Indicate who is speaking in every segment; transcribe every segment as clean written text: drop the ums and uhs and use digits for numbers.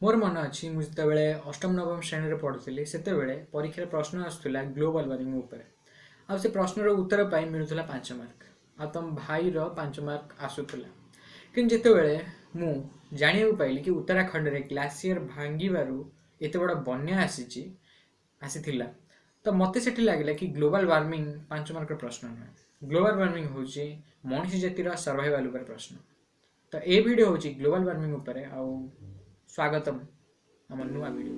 Speaker 1: मोर मन अच्छी मुझे जितेबाला अष्टम नवम श्रेणी में पढ़ुली से परीक्षा प्रश्न आसूला ग्लोबल वार्मिंग उपर आ से प्रश्नर उत्तर पाई मिलूला 5 मार्क आ तुम भाई 5 मार्क आसूला कि जितेबाला मु जाना पाइली कि उत्तराखंड में ग्लासीयर भांगू एत बड़ बन्या आसी तो मत से लगे कि ग्लोबल वार्मिंग 5 मार्क प्रश्न नुहे ग्लोबल वार्मिंग हूँ मनीष जातिर सर्वाइवाल प्रश्न। तो ये वीडियो हूँ ग्लोबल वार्मिंग उपर आ स्वागतम आम नुआ वीडियो।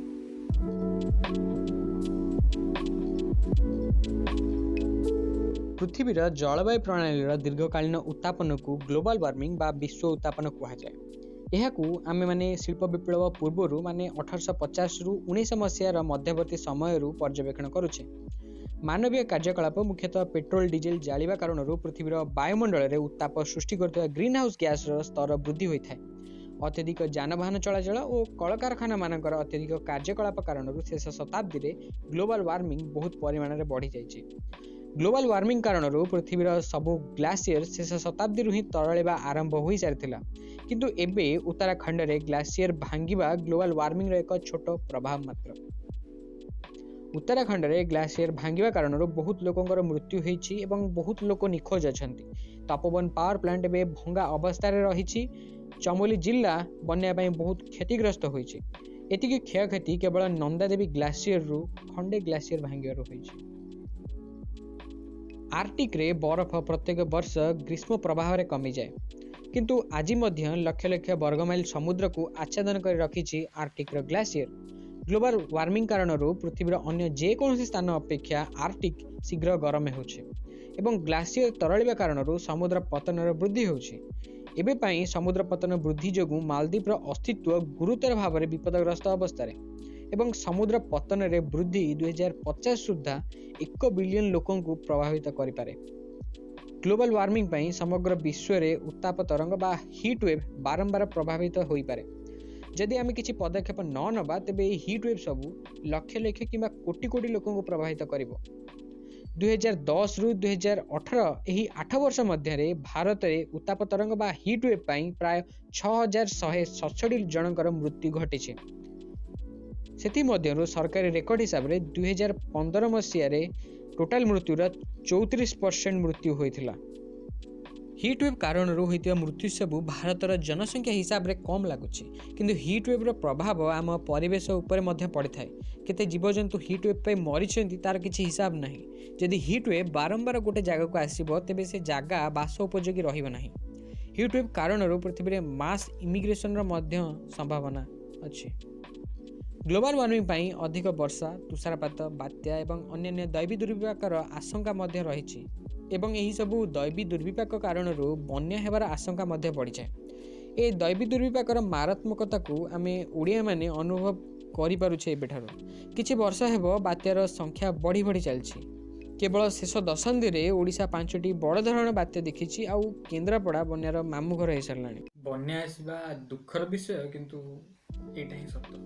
Speaker 2: पृथ्वीर जलवायु प्रणाली दीर्घकालीन उत्तापन को ग्लोबल वार्मिंग बा विश्व उत्तापन कहुए। यह आम मैंने शिल्प विप्लव पूर्व माने 1850 रु 19 मसीहार मध्यवर्ती समय पर्यवेक्षण करुचे। मानवीय कार्यकलाप मुख्यतः पेट्रोल डीजेल जालिबा कारण पृथ्वीर वायुमंडल में उत्ताप सृष्टि करथिबा ग्रीन हाउस गैस स्तर वृद्धि होता है। अत्यधिक जानवाहन चलाचल और कलकारखाना मानकर अत्यधिक कार्यकलाप कारण शेष शताब्दी में ग्लोबल वार्मिंग बहुत परिमाण में बढ़ी जाइए। ग्लोबल वार्मिंग कारण पृथ्वीर सबु ग्लासीयर शेष शताब्दी ही तरलवा आरंभ हो सारी किंतु एबे उत्तराखंड में ग्लासीयर भांगा ग्लोबल वार्मिंग एक छोट प्रभाव मात्र। उत्तराखंड में ग्लासीयर भांगा कारण बहुत लोकंर मृत्यु होती और बहुत लोक निखोज अच्छा। तपोवन पावर प्लांट एवं भंगा अवस्था रही। चमोली जिला बन्या बहुत क्षतिग्रस्त होती। एतिकी क्षयक्षति केवल नंदादेवी ग्लासीयर रु खंडे ग्लासीयर भांगार होती। आर्टिक रे बरफ प्रत्येक वर्ष ग्रीष्म प्रभाव में कमी जाए किंतु आज लक्ष लक्ष वर्गमाइल समुद्र को आच्छादन कर रखी आर्टिक ग्लासीयर। ग्लोबल वार्मिंग कारण पृथ्वीर अन्य जेकोसी स्थान अपेक्षा आर्टिक शीघ्र गरम होचे एवं ग्लासीयर तरलिबा कारण समुद्र पतन वृद्धि होची। एबे पाई समुद्र पतन वृद्धि जोगु मालदीपर अस्तित्व गुरुतर भाव में विपदग्रस्त अवस्था एवं समुद्र पतन रे वृद्धि 2050 सुधा 1 बिलियन लोकों को प्रभावित करिपारे। ग्लोबल वार्मिंग पाई समग्र विश्व रे उत्ताप तरंग बा हीट वेव बारंबार प्रभावित होई पारे। जदि आम किसी पदक्षेप न नबा तेबे हीट वेव सबू लक्ष लक्ष किंबा कोटी कोटी लोकों को प्रभावित करिवो। 2010 रु 2018 यही 8 वर्ष मध्य भारत में उत्ताप तरंग बा हीट वेव पाई प्राय 6167 जनकर मृत्यु घटी। से सरकारी रेकर्ड हिसाब से 2015 मसीह टोटाल मृत्युर 34% मृत्यु होता। हीट वेव कारण होता मृत्यु सबू भारतर जनसंख्या हिसाब से कम लगुच किंतु हीट वेव प्रभाव आम परिवेश उपर पड़ी था। केते जीवजंतु हीट वेव पे मरी तार किसी हिसाब नहीं। जदि हीट वेव बारंबार गोटे जगह को आसब तेबे से जगह बास उपयोगी रहिबो नहीं। हीट वेव कारण पृथ्वी में मास इमिग्रेशन संभावना अच्छी। ग्लोबल वार्मिंग पाई अधिक वर्षा तुषारपात बात्या एवं अन्य दैवी दुर्विपाकर आशंका रही एवं यही सबू दैवी दुर्विपाक कारण बन्या हेबार आशंका बढ़ी जाए। ए दैवी दुर्विपाकर मारात्मकता को आम ओडिया माने अनुभव करिपारुछे। एबेठारु किछि वर्ष हेबो बात्यार संख्या बढ़ी बढ़ी चलछि। केवल शेष दशंधि रे ओडिशा 5टी बड़ धरण बात्या देखिछि आउ केन्द्रापड़ा बन्यार मामू घर हो सारलाणी।
Speaker 1: बन्या आसवा दुखर विषय किंतु एटा ही सत्य।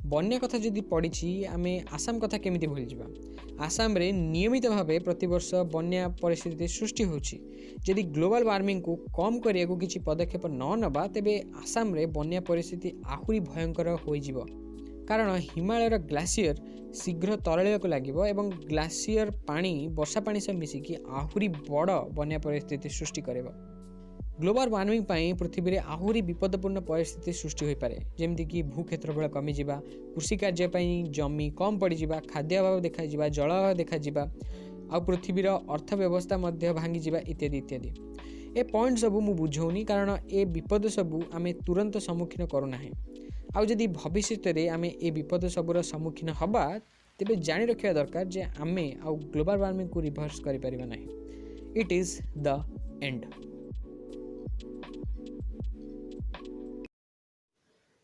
Speaker 2: बन्या कथा जदि पड़ी आम आसाम कथा केमिति भूल जावा। आसाम रे नियमित भावे प्रतिवर्ष बन्या परिस्थिति सृष्टि होछि। जदि ग्लोबल वार्मिंग को कम करिया को किछि पदक्षेप न नबा तेबे आसाम रे बन्या परिस्थिति आहुरी भयंकर हो जिवो। कारण हिमालयर ग्लासीयर शीघ्र तरलिବାକୁ लागिवो एवं ग्लासीयर पानी वर्षा पानी से मिसिकी आहुरी बड़ बन्या परिस्थिति सृष्टि करेबो। ग्लोबल वार्मिंग पाई पृथ्वी में आहुरी विपदपूर्ण परिस्थिति सृष्टि हो पारे जेमती कि भूक्षेत्रफल कमी जावा, कृषि कार्य जमी कम पड़ जावा, खाद्य अभाव देखा जल अभाव देखा आ पृथ्वीर अर्थव्यवस्था भांगी जावा इत्यादि इत्यादि। ए पॉइंट सबू मु बुझौनी कारण ए विपद सबू आमे तुरंत सम्मुखीन करूना। आउ जदि भविष्य में आमे ए विपद सबूर सम्मुखीन हबा तेबे जानी रखिया दरकार जे आमे आउ ग्लोबल वार्मिंग को रिवर्स करि परिबा नाही। It is the end.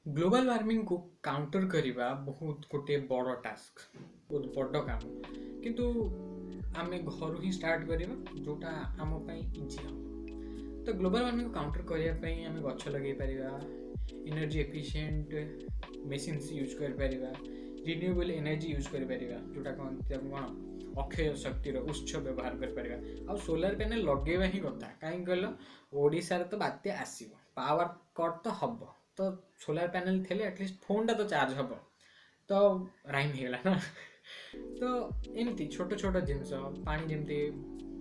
Speaker 1: Global warming को काउंटर करवा बहुत गोटे बड़ टास्क, बहुत बड़ काम किंतु आमे घर ही स्टार्ट करवा जोटा आम इजी हम। तो ग्लोबल वार्मिंग को काउंटर करने आम गछ लगे Paribas, energy efficient machines use कर पारिबा, रिन्यूएबल एनर्जी यूज कर पारिबा जोटा कहते कौन अक्षय शक्तिर उत्स व्यवहार कर पारिबा। आ सोलार पैनल लगेवा ही कथा कहीं कहल ओडिशा तो बात्या आसीबो, पावर कट तो हम। तो सोलार पैनल थे एटलिस्ट फोनटा तो चार्ज हम तो राइम होगा ना तो एमती छोट छोट जिनस पानी जमती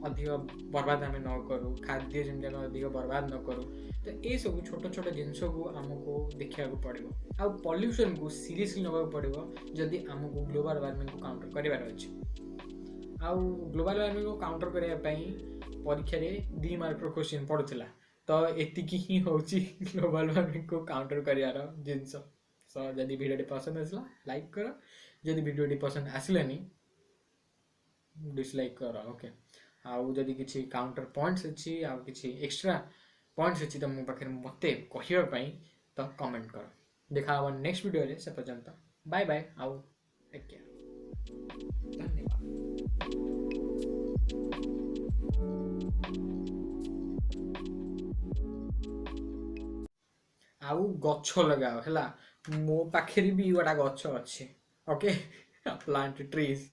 Speaker 1: अधिक बर्बाद आम न करूँ खाद्य जमी आम अधिक बर्बाद न करूँ तो ये सब छोट छोट जिनस को आमको देखा पड़ो आ पल्यूशन को सीरीयसली नवा पड़ो जदि आमको ग्लोबल वार्मिंग को काउंटर करार अच्छे आउ ग्लोबल वार्मिंग को काउंटर करने परीक्षा रे 2 मार्क क्वेश्चन पड़ूला तो एतिकी ही हूँ ग्लोबल वार्मिंग को काउंटर करार जिनस सो जदि वीडियो पसंद आसला लाइक कर जदि वीडियो पसंद आसलानी डिसलाइक कर ओके आउ जदि किसी काउंटर पॉइंट्स अच्छी आउ किसी एक्स्ट्रा पॉइंट्स अच्छी तो मो पाखे मत कहवाई तो कमेंट कर देखा नेक्स्ट वीडियो से पर्यंत बाय बाय आउ टेक केयर धन्यवाद आउ गछ लगाओ है मो पाखे भी गोटा गछ अच्छे ओके प्लांट ट्रीज